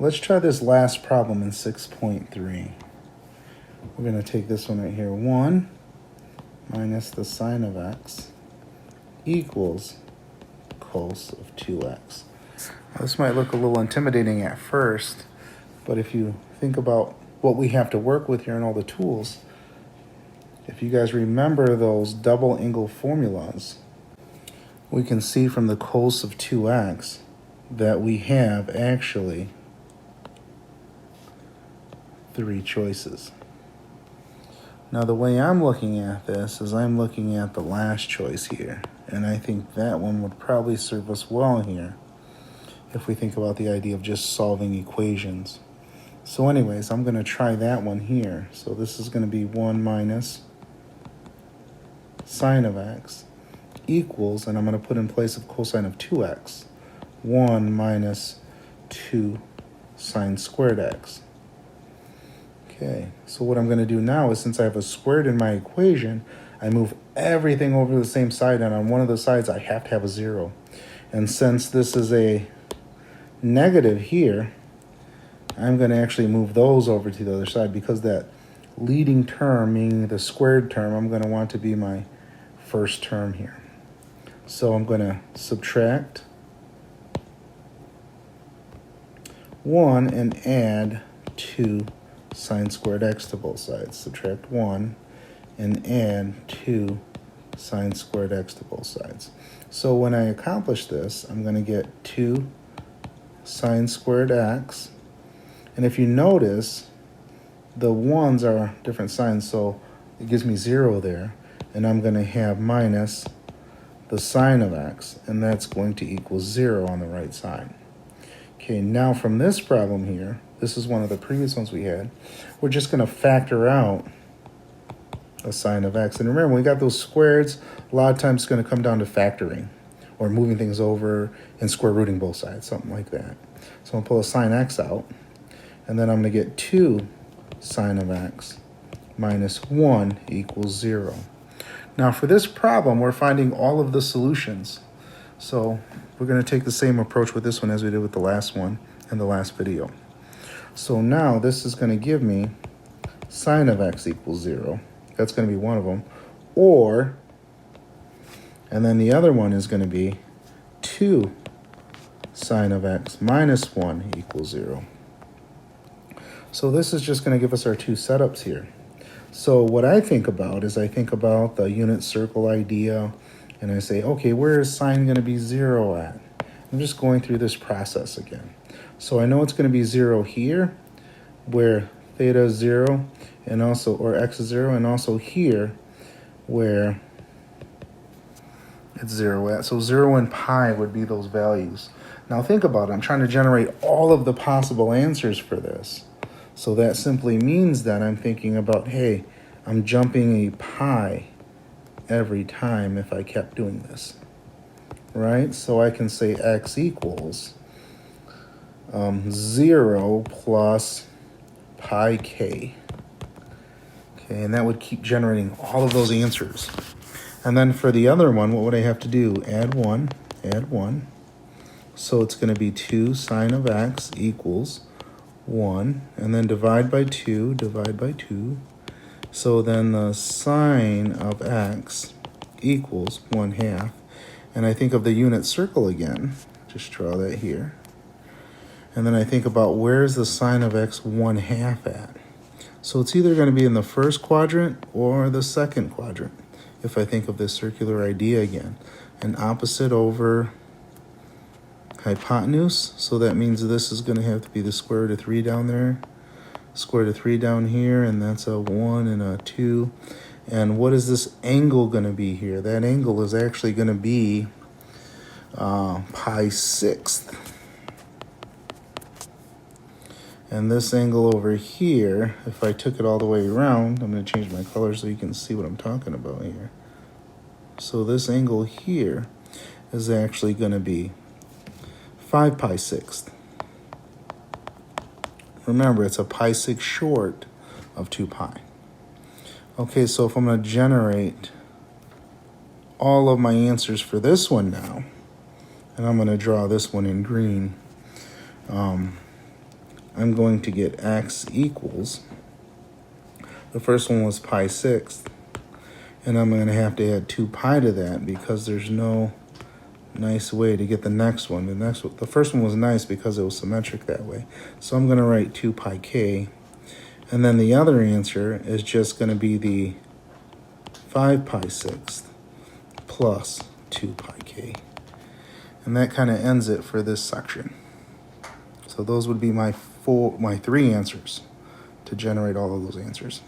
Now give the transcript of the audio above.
let's try this last problem in 6.3. We're going to take this one right here. 1 minus the sine of x equals cos of 2x. Now, this might look a little intimidating at first, but if you think about what we have to work with here and all the tools, if you guys remember those double angle formulas, we can see from the cos of 2x that we have actually 3 choices. Now the way I'm looking at this is I'm looking at the last choice here, and I think that one would probably serve us well here if we think about the idea of just solving equations. So anyways, I'm going to try that one here. So this is going to be 1 minus sine of x equals, and I'm going to put in place of cosine of 2x, 1 minus 2 sine squared x. Okay, so what I'm going to do now is, since I have a squared in my equation, I move everything over to the same side, and on one of the sides I have to have a 0. And since this is a negative here, I'm going to actually move those over to the other side, because that leading term, meaning the squared term, I'm going to want to be my first term here. So I'm going to subtract 1 and add 2 sine squared x to both sides. Subtract 1 and add 2 sine squared x to both sides. So when I accomplish this, I'm going to get 2 sine squared x. And if you notice, the 1s are different signs, so it gives me 0 there. And I'm going to have minus the sine of x, and that's going to equal 0 on the right side. Okay, now from this problem here, this is one of the previous ones we had, we're just going to factor out a sine of x. And remember, when we got those squareds, a lot of times it's going to come down to factoring, or moving things over and square rooting both sides, something like that. So I'm going to pull a sine x out, and then I'm going to get 2 sine of x minus 1 equals 0. Now for this problem, we're finding all of the solutions. So we're going to take the same approach with this one as we did with the last one in the last video. So now this is going to give me sine of x equals 0. That's going to be one of them. Or, and then the other one is going to be 2 sine of x minus 1 equals 0. So this is just going to give us our 2 setups here. So what I think about is I think about the unit circle idea, and I say, okay, where is sine going to be 0 at? I'm just going through this process again. So I know it's going to be 0 here, where theta is 0, and also, or x is 0, and also here, where it's 0 at. So 0 and pi would be those values. Now think about it. I'm trying to generate all of the possible answers for this. So that simply means that I'm thinking about, hey, I'm jumping a pi every time if I kept doing this, right? So I can say x equals 0 plus pi k. Okay, and that would keep generating all of those answers. And then for the other one, what would I have to do? Add 1, add 1. So it's going to be 2 sine of x equals 1, and then divide by 2, divide by 2. So then the sine of x equals 1/2. And I think of the unit circle again. Just draw that here. And then I think about, where's the sine of x 1/2 at? So it's either going to be in the first quadrant or the second quadrant, if I think of this circular idea again. An opposite over hypotenuse, so that means this is going to have to be the square root of 3 down there, square root of 3 down here, and that's a 1 and a 2. And what is this angle going to be here? That angle is actually going to be pi 6th. And this angle over here, if I took it all the way around, I'm going to change my color so you can see what I'm talking about here. So this angle here is actually going to be 5 pi 6th. Remember, it's a pi 6 short of 2 pi. Okay, so if I'm going to generate all of my answers for this one now, and I'm going to draw this one in green, I'm going to get x equals, the first one was pi sixth, and I'm going to have to add 2 pi to that because there's no nice way to get the next one. The first one was nice because it was symmetric that way. So I'm going to write 2 pi k, and then the other answer is just going to be the 5 pi sixth plus 2 pi k. And that kind of ends it for this section. So those would be my 3 answers to generate all of those answers.